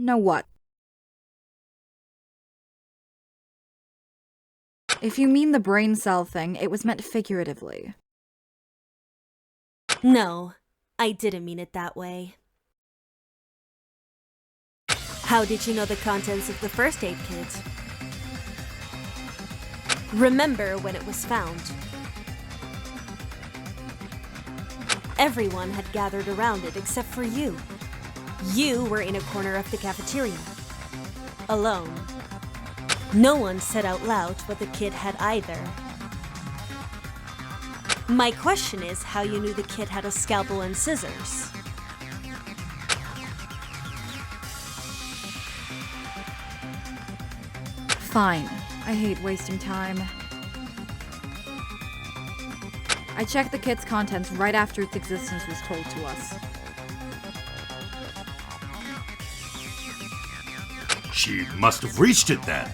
No what? If you mean the brain cell thing, it was meant figuratively. No, I didn't mean it that way. How did you know the contents of the first aid kit? Remember when it was found? Everyone had gathered around it except for you. You were in a corner of the cafeteria, alone. No one said out loud what the kid had either. My question is how you knew the kid had a scalpel and scissors. Fine. I hate wasting time. I checked the kit's contents right after its existence was told to us. She must have reached it then.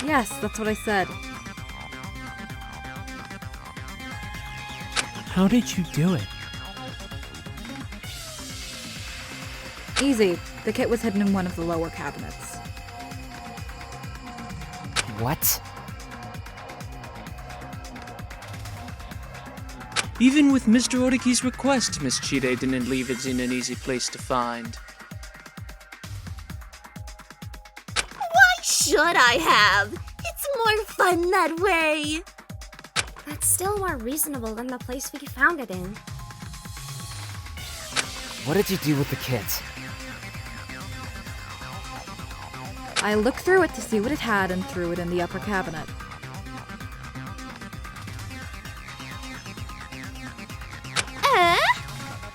Yes, that's what I said. How did you do it? Easy. The kit was hidden in one of the lower cabinets. What? Even with Mr. Odiki's request, Miss Chide didn't leave it in an easy place to find. Why should I have? It's more fun that way. That's still more reasonable than the place we found it in. What did you do with the kit? I looked through it to see what it had and threw it in the upper cabinet.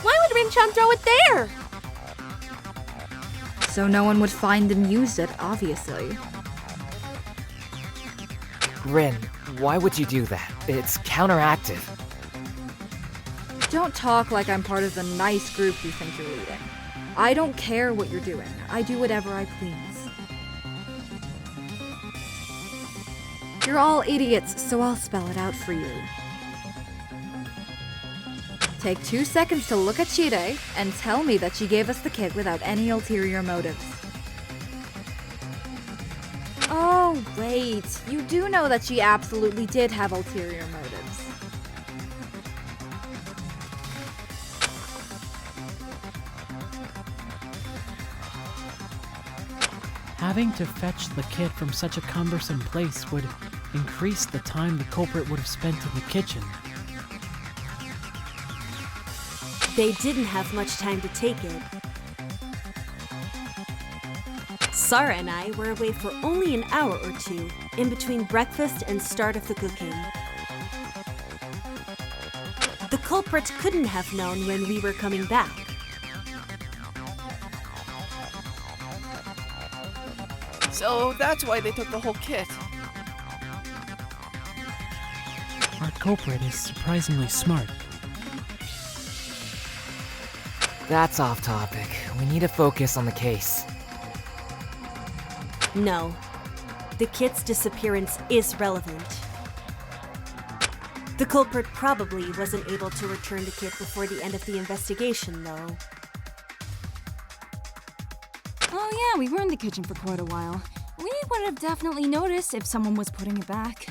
Why would Rin-chan throw it there? So no one would find and use it, obviously. Rin, why would you do that? It's counteractive. Don't talk like I'm part of the nice group you think you're leading. I don't care what you're doing. I do whatever I please. You're all idiots, so I'll spell it out for you. Take 2 seconds to look at Chide and tell me that she gave us the kit without any ulterior motives. Oh, wait. You do know that she absolutely did have ulterior motives. Having to fetch the kit from such a cumbersome place would increase the time the culprit would have spent in the kitchen. They didn't have much time to take it. Sarah and I were away for only an hour or two, in between breakfast and start of the cooking. The culprit couldn't have known when we were coming back. So that's why they took the whole kit. Our culprit is surprisingly smart. That's off topic. We need to focus on the case. No. The kit's disappearance is relevant. The culprit probably wasn't able to return the kit before the end of the investigation, though. Oh yeah, we were in the kitchen for quite a while. We would have definitely noticed if someone was putting it back.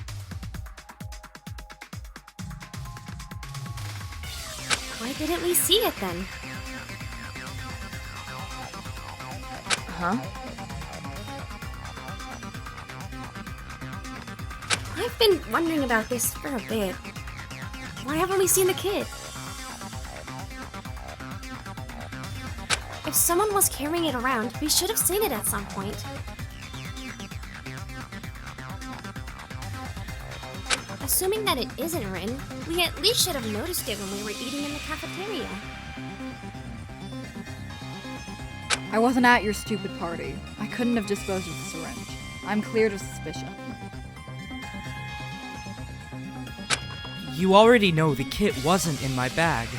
Why didn't we see it then? Huh? I've been wondering about this for a bit. Why haven't we seen the kid? If someone was carrying it around, we should have seen it at some point. Assuming that it isn't Rin, we at least should have noticed it when we were eating in the cafeteria. I wasn't at your stupid party. I couldn't have disposed of the syringe. I'm cleared of suspicion. You already know the kit wasn't in my bag.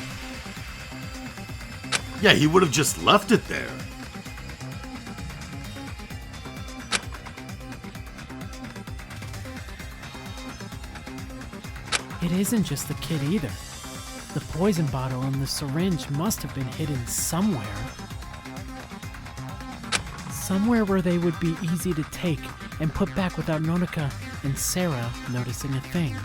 Yeah, he would have just left it there. It isn't just the kid either. The poison bottle and the syringe must have been hidden somewhere. Somewhere where they would be easy to take and put back without Nonika and Sarah noticing a thing.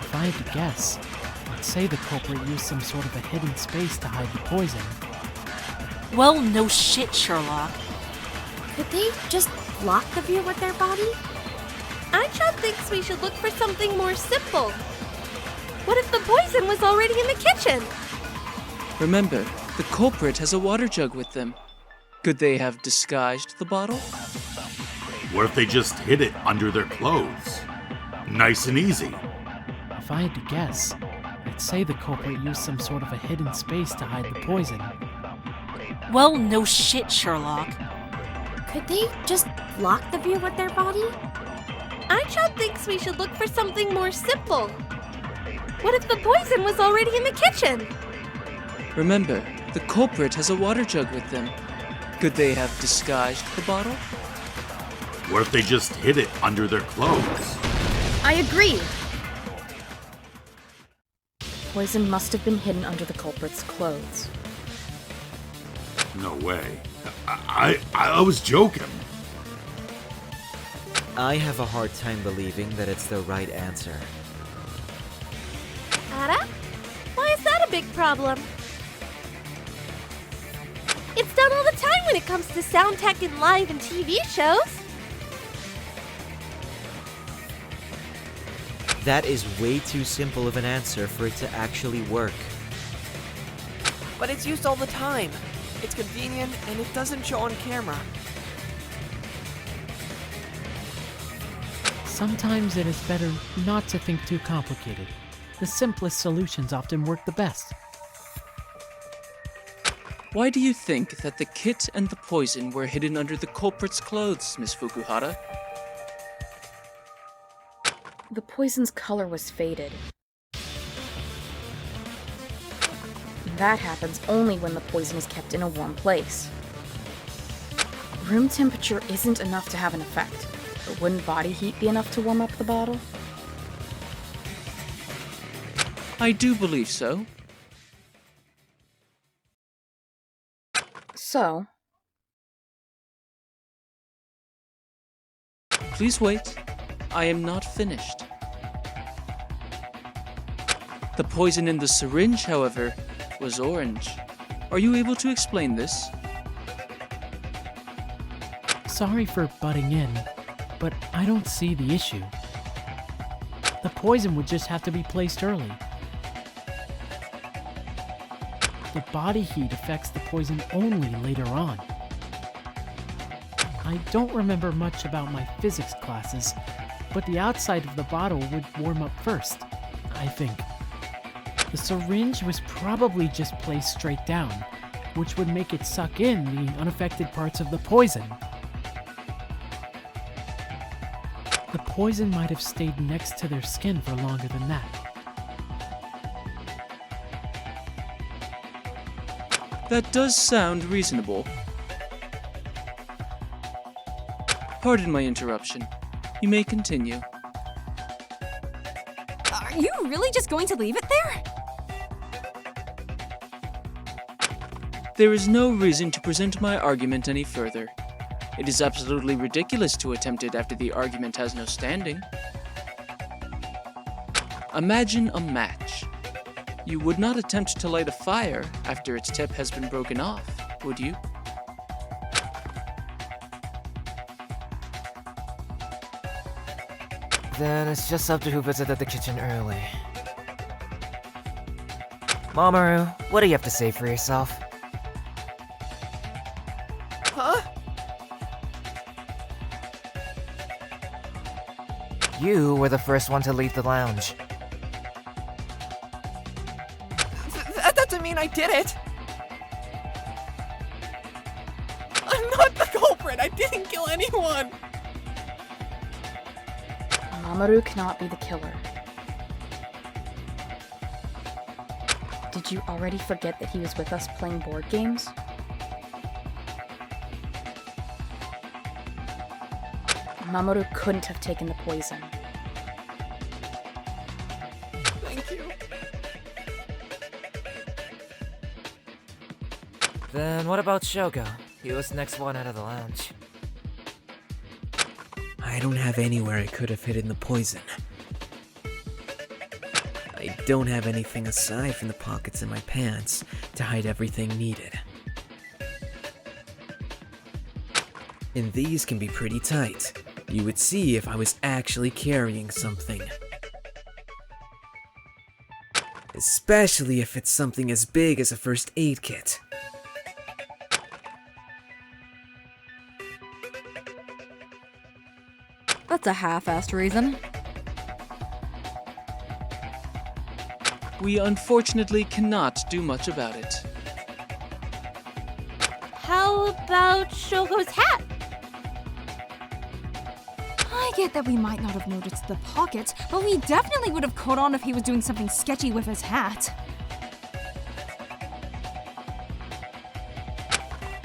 If I had to guess, I'd say the culprit used some sort of a hidden space to hide the poison. Well, no shit, Sherlock. Could they just block the view with their body? Aisha thinks we should look for something more simple. What if the poison was already in the kitchen? Remember, the culprit has a water jug with them. Could they have disguised the bottle? What if they just hid it under their clothes? Nice and easy. If I had to guess, I'd say the culprit used some sort of a hidden space to hide the poison. Well, no shit, Sherlock. Could they just block the view with their body? Aisha thinks we should look for something more simple. What if the poison was already in the kitchen? Remember, the culprit has a water jug with them. Could they have disguised the bottle? What if they just hid it under their clothes? I agree. Poison must have been hidden under the culprit's clothes. No way. I was joking. I have a hard time believing that it's the right answer. Ada? Why is that a big problem? It's done all the time when it comes to sound tech in live and TV shows. That is way too simple of an answer for it to actually work. But it's used all the time. It's convenient and it doesn't show on camera. Sometimes it is better not to think too complicated. The simplest solutions often work the best. Why do you think that the kit and the poison were hidden under the culprit's clothes, Miss Fukuhara? The poison's color was faded. That happens only when the poison is kept in a warm place. Room temperature isn't enough to have an effect, but wouldn't body heat be enough to warm up the bottle? I do believe so. So? Please wait. I am not finished. The poison in the syringe, however, was orange. Are you able to explain this? Sorry for butting in, but I don't see the issue. The poison would just have to be placed early. The body heat affects the poison only later on. I don't remember much about my physics classes, but the outside of the bottle would warm up first, I think. The syringe was probably just placed straight down, which would make it suck in the unaffected parts of the poison. The poison might have stayed next to their skin for longer than that. That does sound reasonable. Pardon my interruption. You may continue. Are you really just going to leave it there? There is no reason to present my argument any further. It is absolutely ridiculous to attempt it after the argument has no standing. Imagine a match. You would not attempt to light a fire after its tip has been broken off, would you? Then it's just up to who visited the kitchen early. Mamoru, what do you have to say for yourself? Huh? You were the first one to leave the lounge. That doesn't mean I did it! I'm not the culprit! I didn't kill anyone! Mamoru cannot be the killer. Did you already forget that he was with us playing board games? Mamoru couldn't have taken the poison. Thank you. Then what about Shogo? He was the next one out of the lounge. I don't have anywhere I could have hidden the poison. I don't have anything aside from the pockets in my pants to hide everything needed. And these can be pretty tight. You would see if I was actually carrying something. Especially if it's something as big as a first aid kit. That's a half-assed reason. We unfortunately cannot do much about it. How about Shogo's hat? I get that we might not have noticed the pockets, but we definitely would have caught on if he was doing something sketchy with his hat.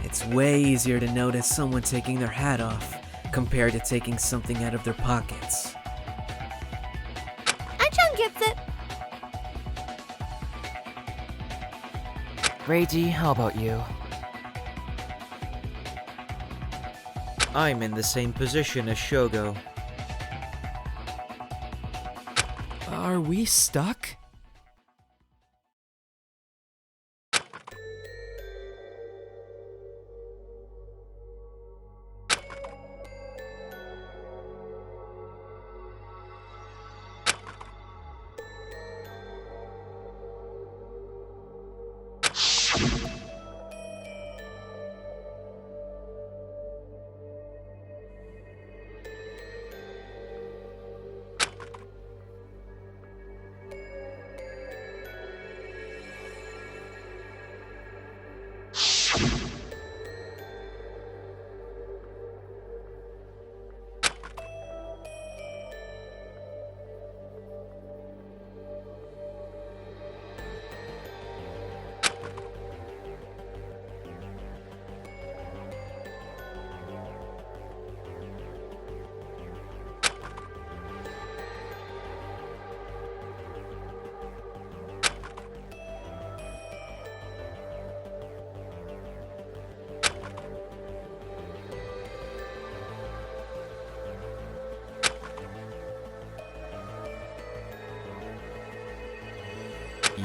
It's way easier to notice someone taking their hat off compared to taking something out of their pockets. Achan gets it. Reiji, how about you? I'm in the same position as Shogo. Are we stuck?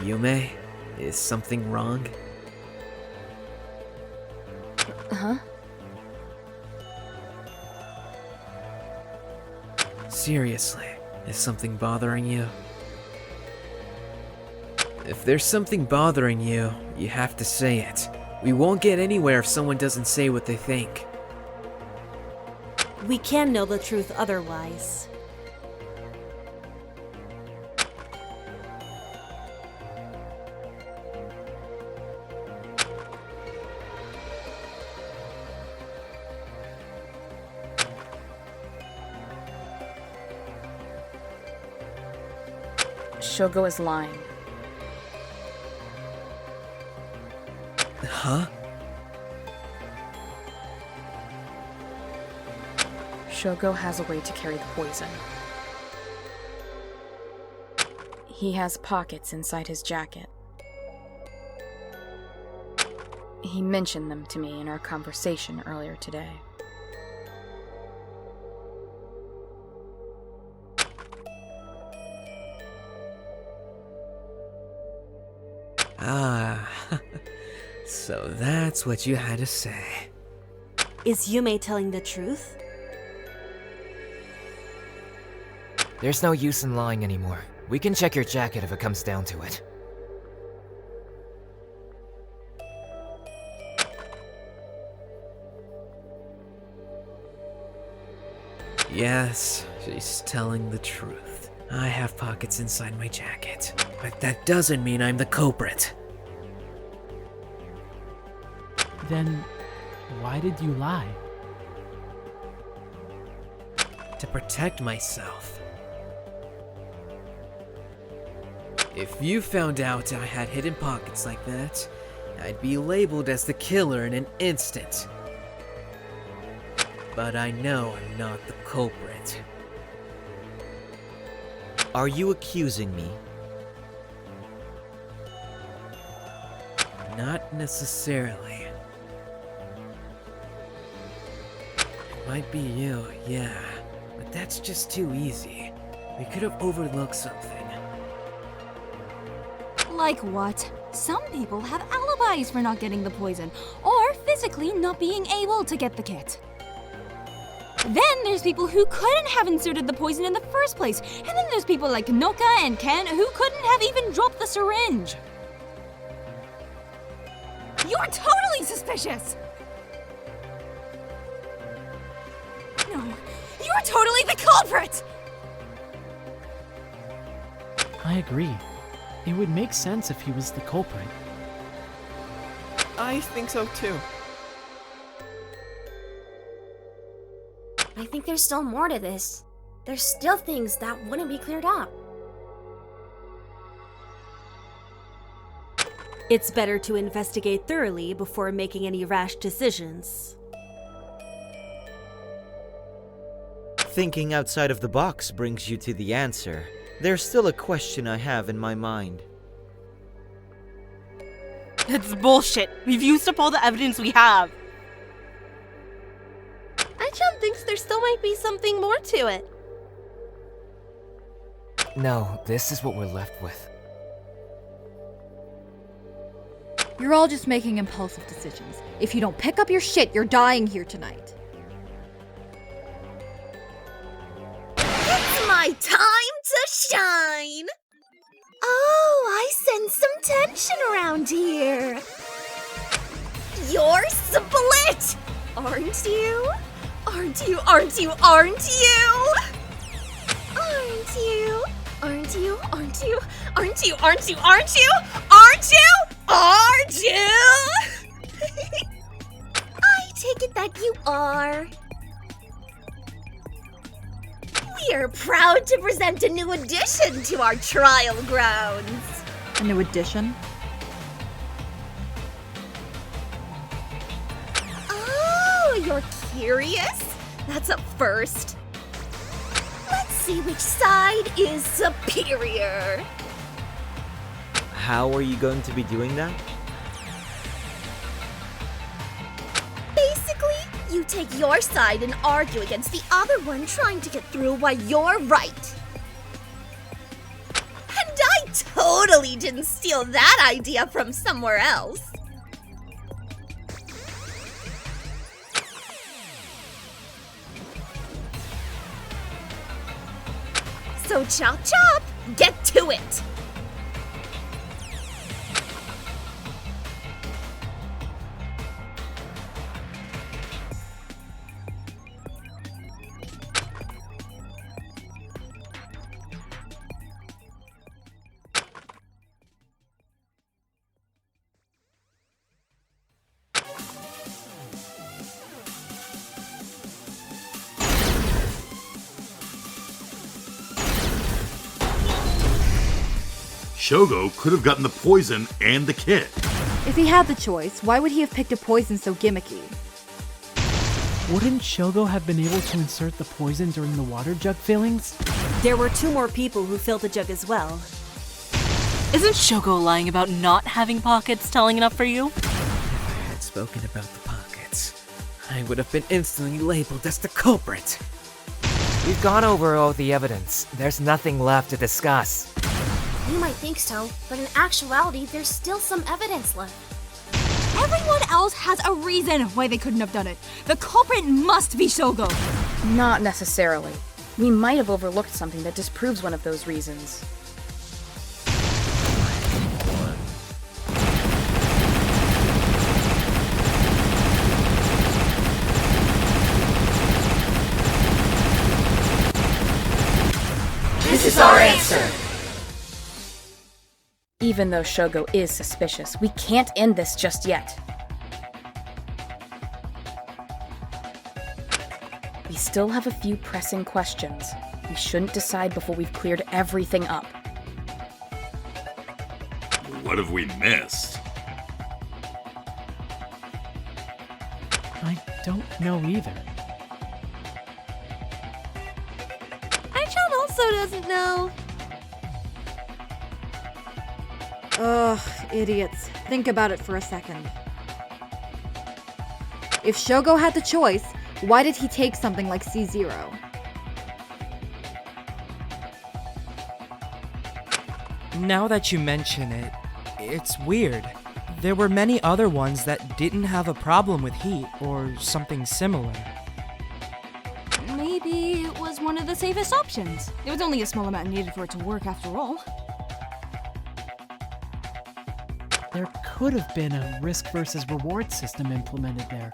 Yume, is something wrong? Huh? Seriously, is something bothering you? If there's something bothering you, you have to say it. We won't get anywhere if someone doesn't say what they think. We can know the truth otherwise. Shogo is lying. Huh? Shogo has a way to carry the poison. He has pockets inside his jacket. He mentioned them to me in our conversation earlier today. Ah, so that's what you had to say. Is Yume telling the truth? There's no use in lying anymore. We can check your jacket if it comes down to it. Yes, she's telling the truth. I have pockets inside my jacket, but that doesn't mean I'm the culprit. Then, why did you lie? To protect myself. If you found out I had hidden pockets like that, I'd be labeled as the killer in an instant. But I know I'm not the culprit. Are you accusing me? Not necessarily. It might be you, yeah, but that's just too easy. We could have overlooked something. Like what? Some people have alibis for not getting the poison, or physically not being able to get the kit. Then there's people who couldn't have inserted the poison in the first place, and then there's people like Noka and Ken who couldn't have even dropped the syringe. You're totally suspicious! No, you're totally the culprit! I agree. It would make sense if he was the culprit. I think so too. I think there's still more to this. There's still things that wouldn't be cleared up. It's better to investigate thoroughly before making any rash decisions. Thinking outside of the box brings you to the answer. There's still a question I have in my mind. It's bullshit. We've used up all the evidence we have. Ai-chan thinks there still might be something more to it. No, this is what we're left with. You're all just making impulsive decisions. If you don't pick up your shit, you're dying here tonight. It's my time to shine! Oh, I sense some tension around here. You're split! Aren't you? Aren't you? Aren't you? Aren't you? Aren't you? Aren't you? Aren't you? Aren't you? Aren't you? Aren't you? Aren't you? Aren't you? I take it that you are. We are proud to present a new addition to our trial grounds. A new addition? Oh, you're curious? That's a first. Let's see which side is superior. How are you going to be doing that? Basically, you take your side and argue against the other one trying to get through why you're right. And I totally didn't steal that idea from somewhere else. So chop chop, get to it! Shogo could have gotten the poison and the kit. If he had the choice, why would he have picked a poison so gimmicky? Wouldn't Shogo have been able to insert the poison during the water jug fillings? There were 2 more people who filled the jug as well. Isn't Shogo lying about not having pockets telling enough for you? If I had spoken about the pockets, I would have been instantly labeled as the culprit. We've gone over all the evidence. There's nothing left to discuss. You might think so, but in actuality, there's still some evidence left. Everyone else has a reason why they couldn't have done it. The culprit must be Shogo. Not necessarily. We might have overlooked something that disproves one of those reasons. This is our answer. Even though Shogo is suspicious, we can't end this just yet. We still have a few pressing questions. We shouldn't decide before we've cleared everything up. What have we missed? I don't know either. Aichan also doesn't know. Ugh, idiots. Think about it for a second. If Shogo had the choice, why did he take something like C0? Now that you mention it, it's weird. There were many other ones that didn't have a problem with heat or something similar. Maybe it was one of the safest options. It was only a small amount needed for it to work after all. There could have been a risk versus reward system implemented there.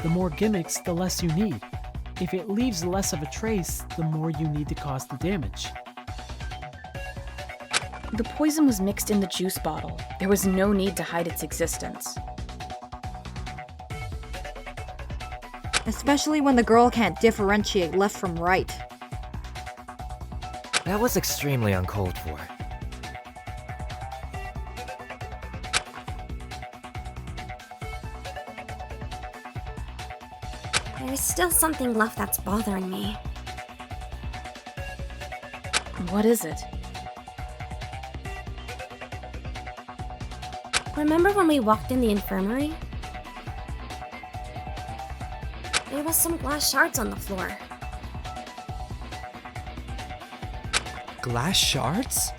The more gimmicks, the less you need. If it leaves less of a trace, the more you need to cause the damage. The poison was mixed in the juice bottle. There was no need to hide its existence. Especially when the girl can't differentiate left from right. That was extremely uncalled for. There's still something left that's bothering me. What is it? Remember when we walked in the infirmary? There was some glass shards on the floor. Glass shards?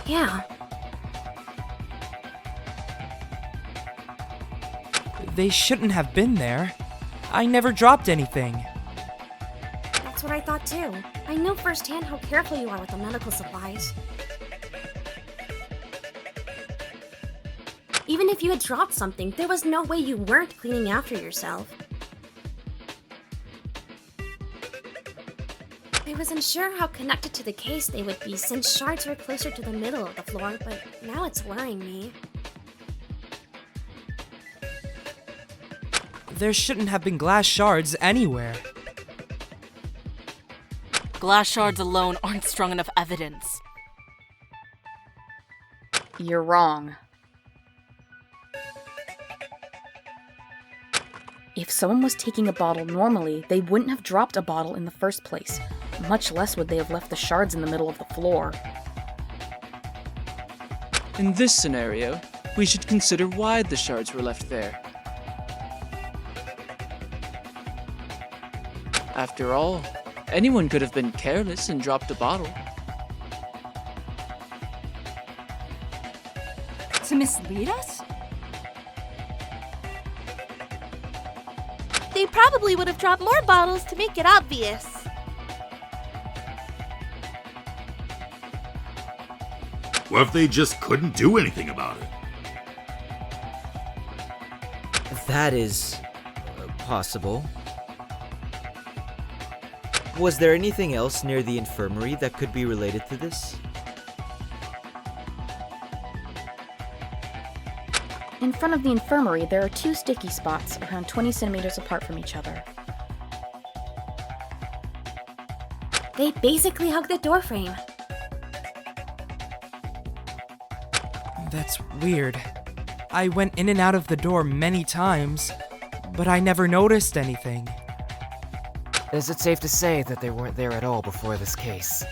Yeah. They shouldn't have been there. I never dropped anything. That's what I thought too. I know firsthand how careful you are with the medical supplies. Even if you had dropped something, there was no way you weren't cleaning after yourself. I wasn't sure how connected to the case they would be since shards were closer to the middle of the floor, but now it's worrying me. There shouldn't have been glass shards anywhere. Glass shards alone aren't strong enough evidence. You're wrong. If someone was taking a bottle normally, they wouldn't have dropped a bottle in the first place. Much less would they have left the shards in the middle of the floor. In this scenario, we should consider why the shards were left there. After all, anyone could have been careless and dropped a bottle. To mislead us? They probably would have dropped more bottles to make it obvious. What if they just couldn't do anything about it? That is possible. Was there anything else near the infirmary that could be related to this? In front of the infirmary, there are 2 sticky spots around 20 centimeters apart from each other. They basically hug the doorframe. That's weird. I went in and out of the door many times, but I never noticed anything. Is it safe to say that they weren't there at all before this case?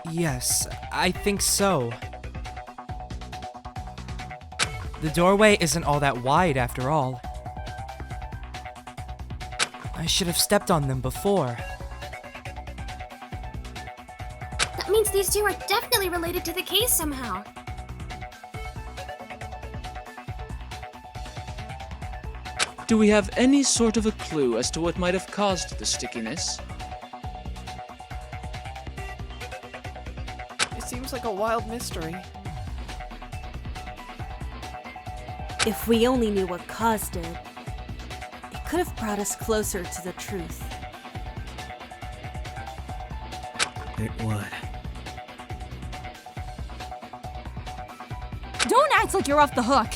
Yes, I think so. The doorway isn't all that wide after all. I should have stepped on them before. That means these two are definitely related to the case somehow. Do we have any sort of a clue as to what might have caused the stickiness? It seems like a wild mystery. If we only knew what caused it, it could have brought us closer to the truth. It would. Don't act like you're off the hook!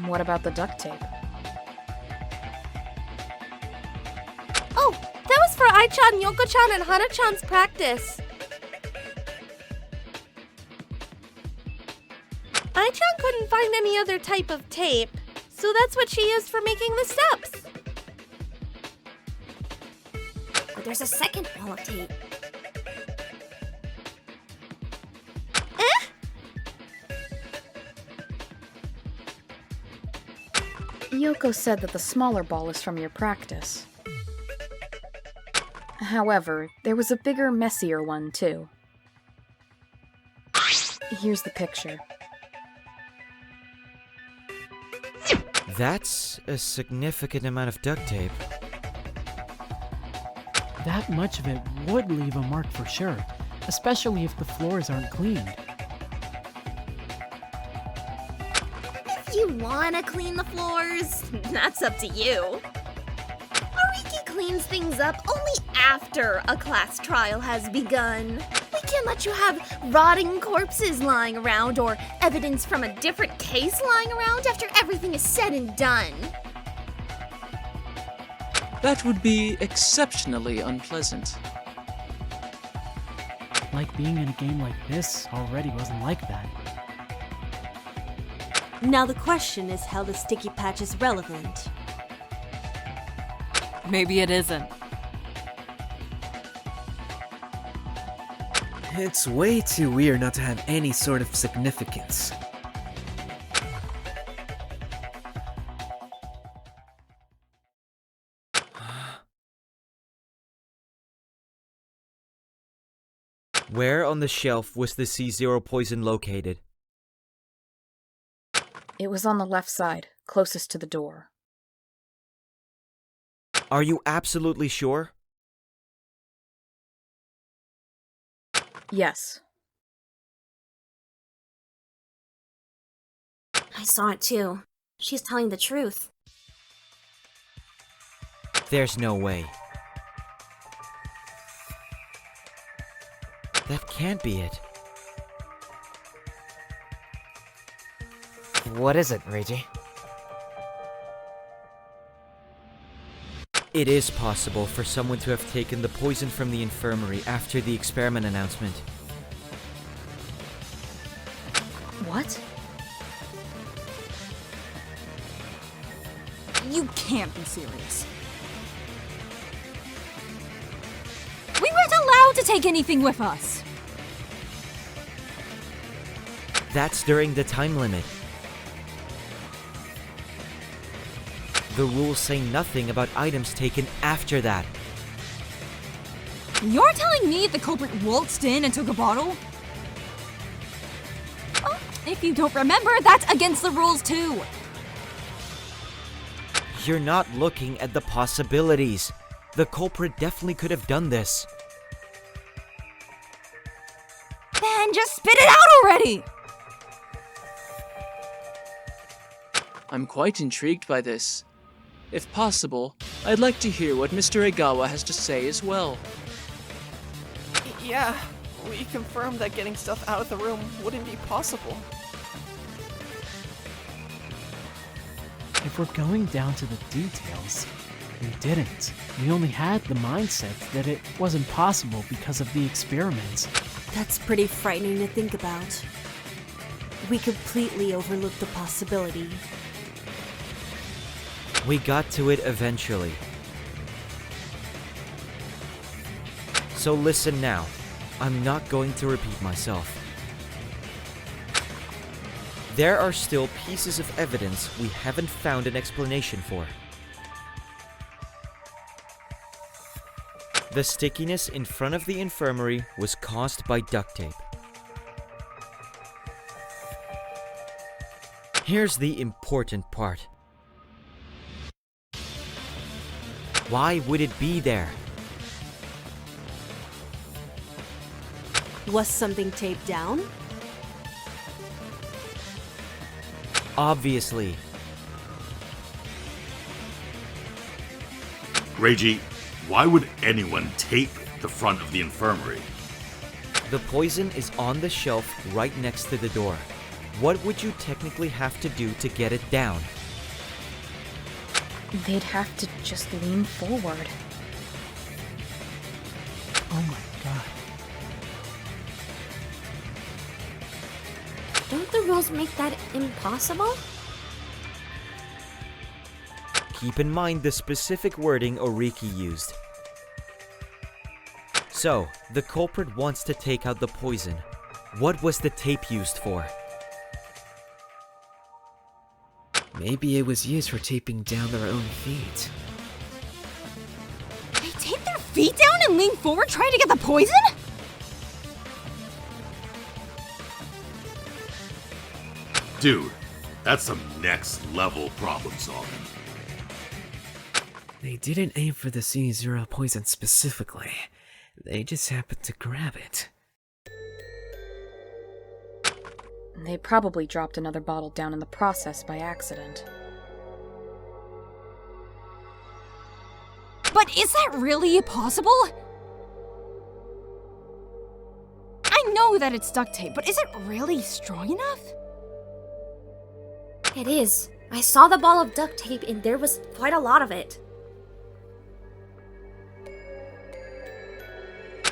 What about the duct tape? Ai-chan, Yoko-chan, and Hana-chan's practice. Ai-chan couldn't find any other type of tape, so that's what she used for making the steps. But there's a second roll of tape. Yoko said that the smaller ball is from your practice. However, there was a bigger, messier one, too. Here's the picture. That's a significant amount of duct tape. That much of it would leave a mark for sure, especially if the floors aren't cleaned. If you wanna clean the floors, that's up to you. Ariki cleans things up only after a class trial has begun. We can't let you have rotting corpses lying around or evidence from a different case lying around after everything is said and done. That would be exceptionally unpleasant. Like being in a game like this already wasn't like that. Now the question is how the sticky patch is relevant. Maybe it isn't. It's way too weird not to have any sort of significance. Where on the shelf was the C0 poison located? It was on the left side, closest to the door. Are you absolutely sure? Yes. I saw it too. She's telling the truth. There's no way. That can't be it. What is it, Reiji? It is possible for someone to have taken the poison from the infirmary after the experiment announcement. What? You can't be serious. We weren't allowed to take anything with us. That's during the time limit. The rules say nothing about items taken after that. You're telling me the culprit waltzed in and took a bottle? Oh, if you don't remember, that's against the rules too. You're not looking at the possibilities. The culprit definitely could have done this. Then just spit it out already! I'm quite intrigued by this. If possible, I'd like to hear what Mr. Egawa has to say as well. Yeah, we confirmed that getting stuff out of the room wouldn't be possible. If we're going down to the details, we didn't. We only had the mindset that it wasn't possible because of the experiments. That's pretty frightening to think about. We completely overlooked the possibility. We got to it eventually. So listen now. I'm not going to repeat myself. There are still pieces of evidence we haven't found an explanation for. The stickiness in front of the infirmary was caused by duct tape. Here's the important part. Why would it be there? Was something taped down? Obviously. Reiji, why would anyone tape the front of the infirmary? The poison is on the shelf right next to the door. What would you technically have to do to get it down? They'd have to just lean forward. Oh my god. Don't the rules make that impossible? Keep in mind the specific wording Oriki used. So, the culprit wants to take out the poison. What was the tape used for? Maybe it was used for taping down their own feet. They tape their feet down and lean forward trying to get the poison? Dude, that's some next level problem solving. They didn't aim for the C0 poison specifically. They just happened to grab it. They probably dropped another bottle down in the process by accident. But is that really possible? I know that it's duct tape, but is it really strong enough? It is. I saw the ball of duct tape and there was quite a lot of it.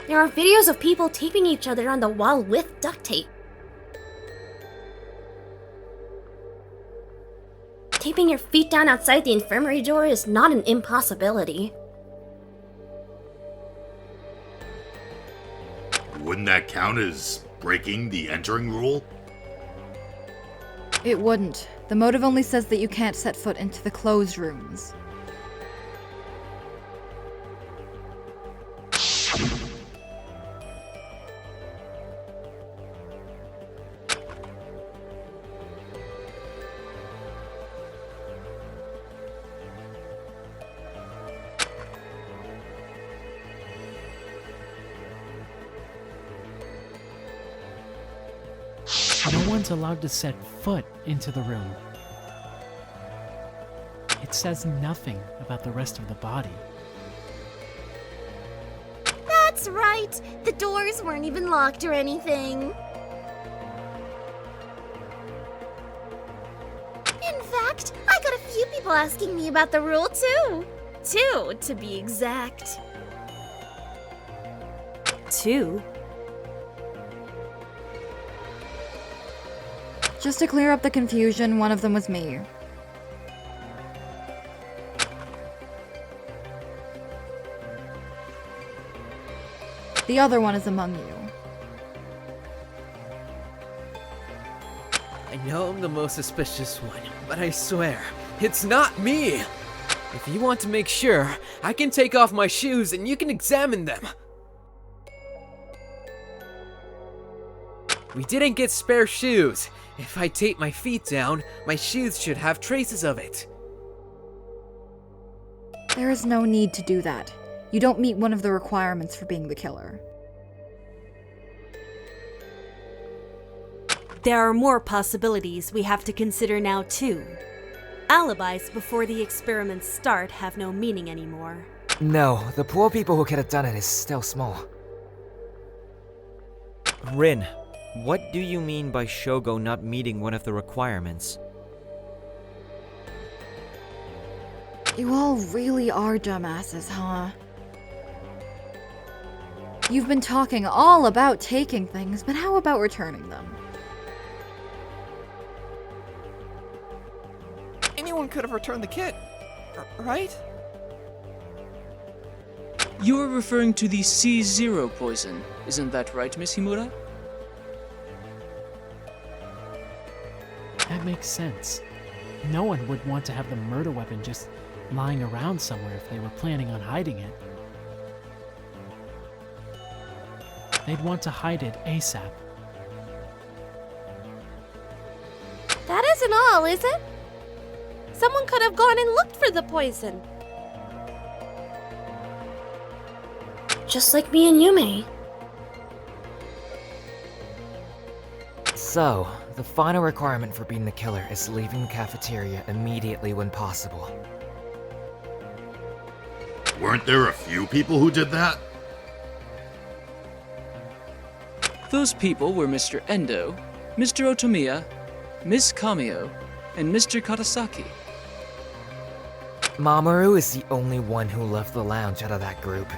There are videos of people taping each other on the wall with duct tape. Taping your feet down outside the infirmary door is not an impossibility. Wouldn't that count as breaking the entering rule? It wouldn't. The motive only says that you can't set foot into the closed rooms. No one's allowed to set foot into the room. It says nothing about the rest of the body. That's right. The doors weren't even locked or anything. In fact, I got a few people asking me about the rule too. 2, to be exact. 2? Just to clear up the confusion, one of them was me. The other one is among you. I know I'm the most suspicious one, but I swear, it's not me! If you want to make sure, I can take off my shoes and you can examine them. We didn't get spare shoes. If I tape my feet down, my shoes should have traces of it. There is no need to do that. You don't meet one of the requirements for being the killer. There are more possibilities we have to consider now, too. Alibis before the experiments start have no meaning anymore. No, the poor people who could have done it is still small. Rin, what do you mean by Shogo not meeting one of the requirements? You all really are dumbasses, huh? You've been talking all about taking things, but how about returning them? Anyone could have returned the kit, right? You're referring to the C0 poison, isn't that right, Miss Himura? That makes sense. No one would want to have the murder weapon just lying around somewhere if they were planning on hiding it. They'd want to hide it ASAP. That isn't all, is it? Someone could have gone and looked for the poison. Just like me and Yume. So, the final requirement for being the killer is leaving the cafeteria immediately when possible. Weren't there a few people who did that? Those people were Mr. Endo, Mr. Otomiya, Miss Kamio, and Mr. Katasaki. Mamoru is the only one who left the lounge out of that group.